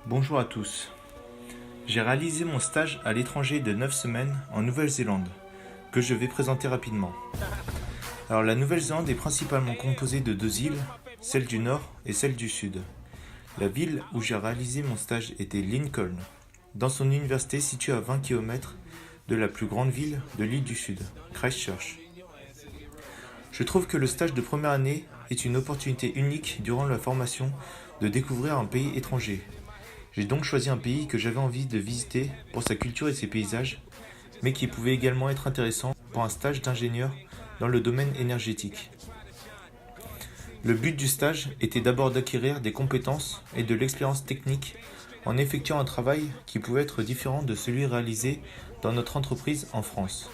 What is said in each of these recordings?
Bonjour à tous. J'ai réalisé mon stage à l'étranger de 9 semaines en Nouvelle-Zélande, que je vais présenter rapidement. Alors la Nouvelle-Zélande est principalement composée de deux îles, celle du nord et celle du sud. La ville où j'ai réalisé mon stage était Lincoln, dans son université située à 20 km de la plus grande ville de l'île du Sud, Christchurch. Je trouve que le stage de première année est une opportunité unique durant la formation de découvrir un pays étranger. J'ai donc choisi un pays que j'avais envie de visiter pour sa culture et ses paysages, mais qui pouvait également être intéressant pour un stage d'ingénieur dans le domaine énergétique. Le but du stage était d'abord d'acquérir des compétences et de l'expérience technique en effectuant un travail qui pouvait être différent de celui réalisé dans notre entreprise en France.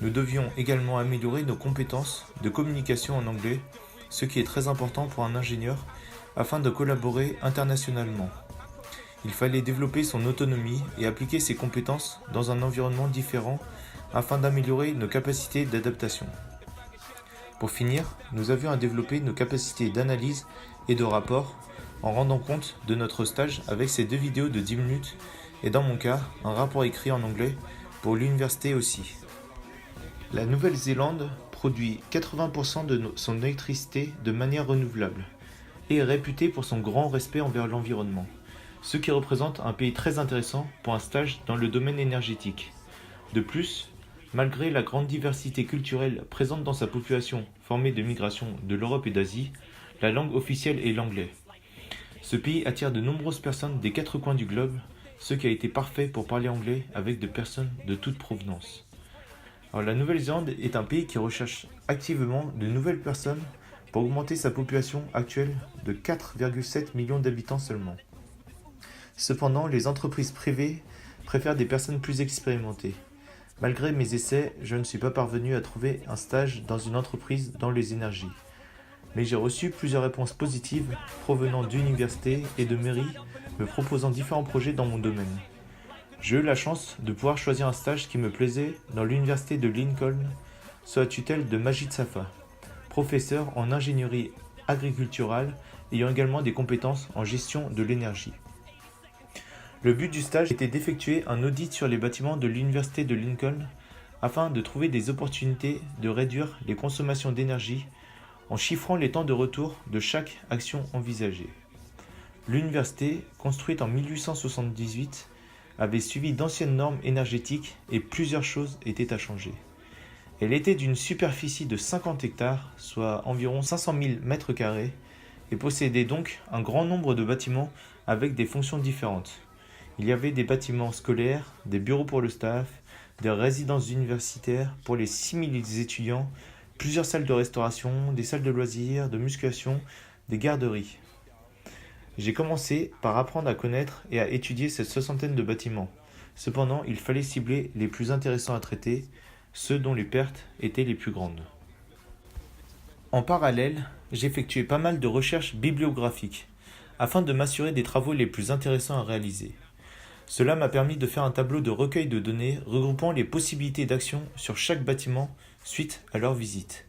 Nous devions également améliorer nos compétences de communication en anglais, ce qui est très important pour un ingénieur afin de collaborer internationalement. Il fallait développer son autonomie et appliquer ses compétences dans un environnement différent afin d'améliorer nos capacités d'adaptation. Pour finir, nous avions à développer nos capacités d'analyse et de rapport en rendant compte de notre stage avec ces deux vidéos de 10 minutes et dans mon cas, un rapport écrit en anglais pour l'université aussi. La Nouvelle-Zélande produit 80% de son électricité de manière renouvelable et est réputée pour son grand respect envers l'environnement, ce qui représente un pays très intéressant pour un stage dans le domaine énergétique. De plus, malgré la grande diversité culturelle présente dans sa population formée de migration de l'Europe et d'Asie, la langue officielle est l'anglais. Ce pays attire de nombreuses personnes des quatre coins du globe, ce qui a été parfait pour parler anglais avec des personnes de toute provenance. Alors, la Nouvelle-Zélande est un pays qui recherche activement de nouvelles personnes pour augmenter sa population actuelle de 4,7 millions d'habitants seulement. Cependant, les entreprises privées préfèrent des personnes plus expérimentées. Malgré mes essais, je ne suis pas parvenu à trouver un stage dans une entreprise dans les énergies. Mais j'ai reçu plusieurs réponses positives provenant d'universités et de mairies me proposant différents projets dans mon domaine. J'ai eu la chance de pouvoir choisir un stage qui me plaisait dans l'université de Lincoln, sous la tutelle de Majid Safa, professeur en ingénierie agriculturale ayant également des compétences en gestion de l'énergie. Le but du stage était d'effectuer un audit sur les bâtiments de l'université de Lincoln afin de trouver des opportunités de réduire les consommations d'énergie en chiffrant les temps de retour de chaque action envisagée. L'université, construite en 1878, avait suivi d'anciennes normes énergétiques et plusieurs choses étaient à changer. Elle était d'une superficie de 50 hectares, soit environ 500 000 mètres carrés, et possédait donc un grand nombre de bâtiments avec des fonctions différentes. Il y avait des bâtiments scolaires, des bureaux pour le staff, des résidences universitaires pour les 6000 étudiants, plusieurs salles de restauration, des salles de loisirs, de musculation, des garderies. J'ai commencé par apprendre à connaître et à étudier cette soixantaine de bâtiments. Cependant, il fallait cibler les plus intéressants à traiter, ceux dont les pertes étaient les plus grandes. En parallèle, j'effectuais pas mal de recherches bibliographiques, afin de m'assurer des travaux les plus intéressants à réaliser. Cela m'a permis de faire un tableau de recueil de données regroupant les possibilités d'action sur chaque bâtiment suite à leur visite.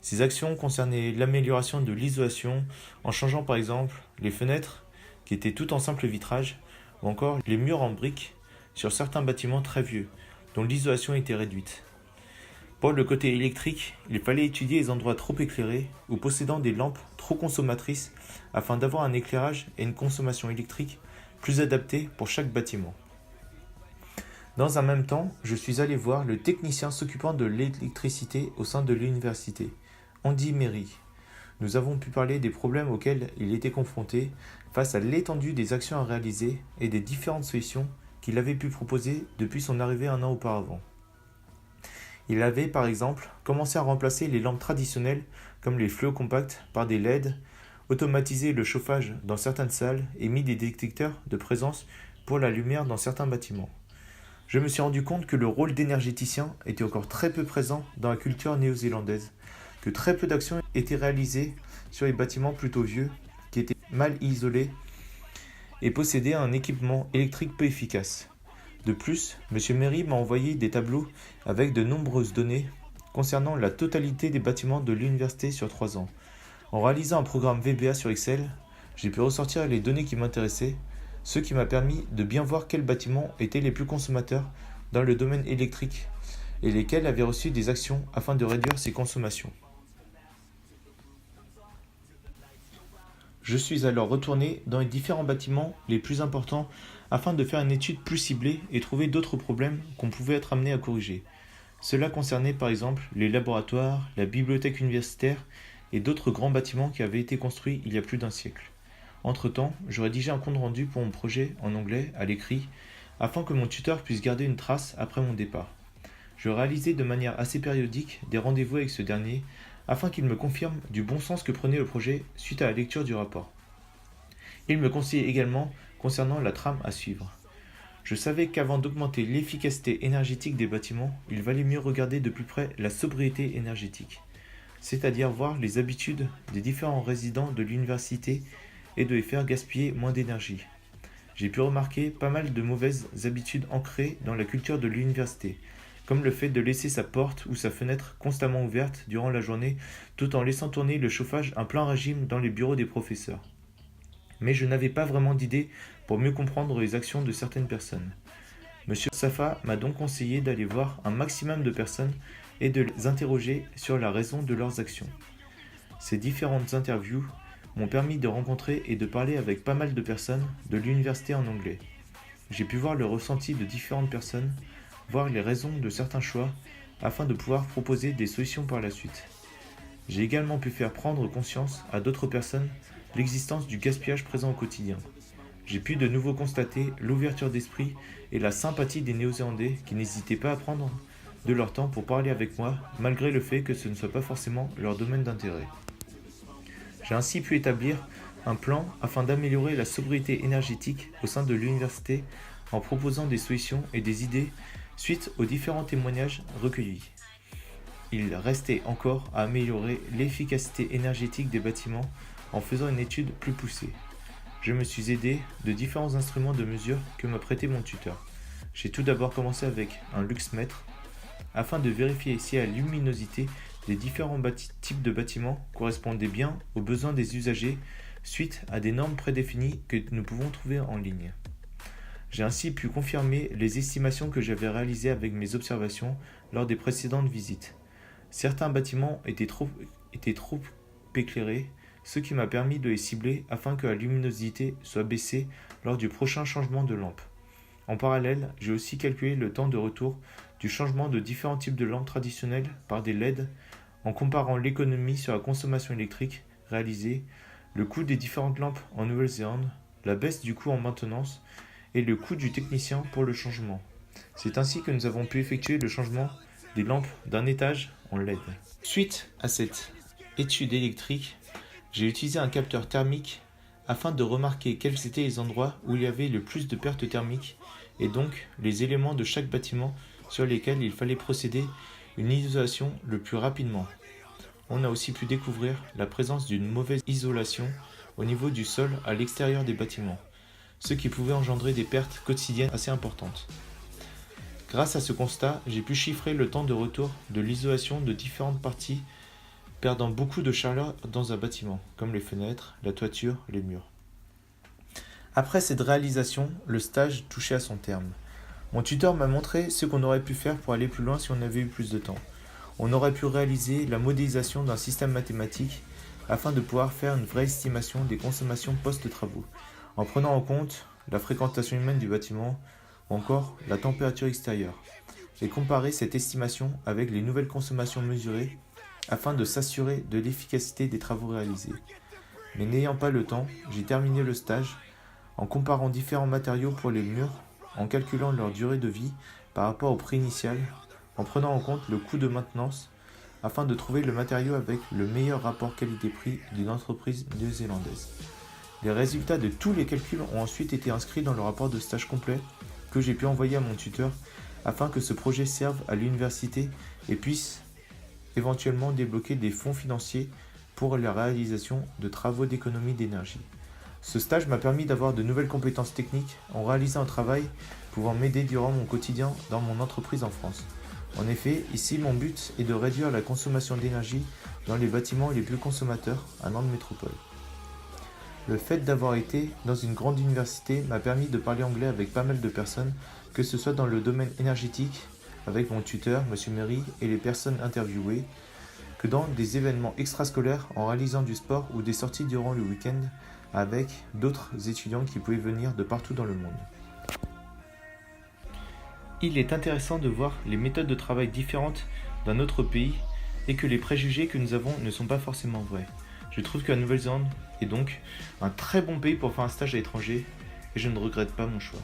Ces actions concernaient l'amélioration de l'isolation en changeant par exemple les fenêtres qui étaient toutes en simple vitrage ou encore les murs en briques sur certains bâtiments très vieux dont l'isolation était réduite. Pour le côté électrique, il fallait étudier les endroits trop éclairés ou possédant des lampes trop consommatrices afin d'avoir un éclairage et une consommation électrique plus adaptés pour chaque bâtiment. Dans un même temps, je suis allé voir le technicien s'occupant de l'électricité au sein de l'université, Andy Méry. Nous avons pu parler des problèmes auxquels il était confronté face à l'étendue des actions à réaliser et des différentes solutions qu'il avait pu proposer depuis son arrivée un an auparavant. Il avait par exemple commencé à remplacer les lampes traditionnelles comme les fluos compacts par des LED, automatisé le chauffage dans certaines salles et mis des détecteurs de présence pour la lumière dans certains bâtiments. Je me suis rendu compte que le rôle d'énergéticien était encore très peu présent dans la culture néo-zélandaise, que très peu d'actions étaient réalisées sur les bâtiments plutôt vieux, qui étaient mal isolés et possédaient un équipement électrique peu efficace. De plus, M. Méry m'a envoyé des tableaux avec de nombreuses données concernant la totalité des bâtiments de l'université sur 3 ans. En réalisant un programme VBA sur Excel, j'ai pu ressortir les données qui m'intéressaient, ce qui m'a permis de bien voir quels bâtiments étaient les plus consommateurs dans le domaine électrique et lesquels avaient reçu des actions afin de réduire ces consommations. Je suis alors retourné dans les différents bâtiments les plus importants afin de faire une étude plus ciblée et trouver d'autres problèmes qu'on pouvait être amené à corriger. Cela concernait par exemple les laboratoires, la bibliothèque universitaire et d'autres grands bâtiments qui avaient été construits il y a plus d'un siècle. Entre-temps, je rédigeais un compte-rendu pour mon projet en anglais à l'écrit afin que mon tuteur puisse garder une trace après mon départ. Je réalisais de manière assez périodique des rendez-vous avec ce dernier afin qu'il me confirme du bon sens que prenait le projet suite à la lecture du rapport. Il me conseillait également concernant la trame à suivre. Je savais qu'avant d'augmenter l'efficacité énergétique des bâtiments, il valait mieux regarder de plus près la sobriété énergétique, c'est-à-dire voir les habitudes des différents résidents de l'université et de les faire gaspiller moins d'énergie. J'ai pu remarquer pas mal de mauvaises habitudes ancrées dans la culture de l'université, comme le fait de laisser sa porte ou sa fenêtre constamment ouverte durant la journée tout en laissant tourner le chauffage à plein régime dans les bureaux des professeurs. Mais je n'avais pas vraiment d'idée pour mieux comprendre les actions de certaines personnes. Monsieur Safa m'a donc conseillé d'aller voir un maximum de personnes et de les interroger sur la raison de leurs actions. Ces différentes interviews m'ont permis de rencontrer et de parler avec pas mal de personnes de l'université en anglais. J'ai pu voir le ressenti de différentes personnes, voir les raisons de certains choix, afin de pouvoir proposer des solutions par la suite. J'ai également pu faire prendre conscience à d'autres personnes l'existence du gaspillage présent au quotidien. J'ai pu de nouveau constater l'ouverture d'esprit et la sympathie des Néo-Zélandais qui n'hésitaient pas à prendre de leur temps pour parler avec moi, malgré le fait que ce ne soit pas forcément leur domaine d'intérêt. J'ai ainsi pu établir un plan afin d'améliorer la sobriété énergétique au sein de l'université en proposant des solutions et des idées suite aux différents témoignages recueillis. Il restait encore à améliorer l'efficacité énergétique des bâtiments en faisant une étude plus poussée. Je me suis aidé de différents instruments de mesure que m'a prêté mon tuteur. J'ai tout d'abord commencé avec un luxmètre afin de vérifier si la luminosité des différents types de bâtiments correspondait bien aux besoins des usagers suite à des normes prédéfinies que nous pouvons trouver en ligne. J'ai ainsi pu confirmer les estimations que j'avais réalisées avec mes observations lors des précédentes visites. Certains bâtiments étaient trop éclairés, ce qui m'a permis de les cibler afin que la luminosité soit baissée lors du prochain changement de lampe. En parallèle, j'ai aussi calculé le temps de retour du changement de différents types de lampes traditionnelles par des LED en comparant l'économie sur la consommation électrique réalisée, le coût des différentes lampes en Nouvelle-Zélande, la baisse du coût en maintenance et le coût du technicien pour le changement. C'est ainsi que nous avons pu effectuer le changement des lampes d'un étage en LED. Suite à cette étude électrique, j'ai utilisé un capteur thermique afin de remarquer quels étaient les endroits où il y avait le plus de pertes thermiques et donc les éléments de chaque bâtiment sur lesquels il fallait procéder une isolation le plus rapidement. On a aussi pu découvrir la présence d'une mauvaise isolation au niveau du sol à l'extérieur des bâtiments, ce qui pouvait engendrer des pertes quotidiennes assez importantes. Grâce à ce constat, j'ai pu chiffrer le temps de retour de l'isolation de différentes parties perdant beaucoup de chaleur dans un bâtiment, comme les fenêtres, la toiture, les murs. Après cette réalisation, le stage touchait à son terme. Mon tuteur m'a montré ce qu'on aurait pu faire pour aller plus loin si on avait eu plus de temps. On aurait pu réaliser la modélisation d'un système mathématique afin de pouvoir faire une vraie estimation des consommations post-travaux, en prenant en compte la fréquentation humaine du bâtiment ou encore la température extérieure, et comparer cette estimation avec les nouvelles consommations mesurées afin de s'assurer de l'efficacité des travaux réalisés. Mais n'ayant pas le temps, j'ai terminé le stage en comparant différents matériaux pour les murs, en calculant leur durée de vie par rapport au prix initial, en prenant en compte le coût de maintenance, afin de trouver le matériau avec le meilleur rapport qualité-prix d'une entreprise néo-zélandaise. Les résultats de tous les calculs ont ensuite été inscrits dans le rapport de stage complet que j'ai pu envoyer à mon tuteur afin que ce projet serve à l'université et puisse éventuellement débloquer des fonds financiers pour la réalisation de travaux d'économie d'énergie. Ce stage m'a permis d'avoir de nouvelles compétences techniques en réalisant un travail pouvant m'aider durant mon quotidien dans mon entreprise en France. En effet, ici mon but est de réduire la consommation d'énergie dans les bâtiments les plus consommateurs à Nantes Métropole. Le fait d'avoir été dans une grande université m'a permis de parler anglais avec pas mal de personnes, que ce soit dans le domaine énergétique, avec mon tuteur, Monsieur Méry, et les personnes interviewées, que dans des événements extrascolaires en réalisant du sport ou des sorties durant le week-end avec d'autres étudiants qui pouvaient venir de partout dans le monde. Il est intéressant de voir les méthodes de travail différentes d'un autre pays et que les préjugés que nous avons ne sont pas forcément vrais. Je trouve que la Nouvelle-Zélande est donc un très bon pays pour faire un stage à l'étranger et je ne regrette pas mon choix.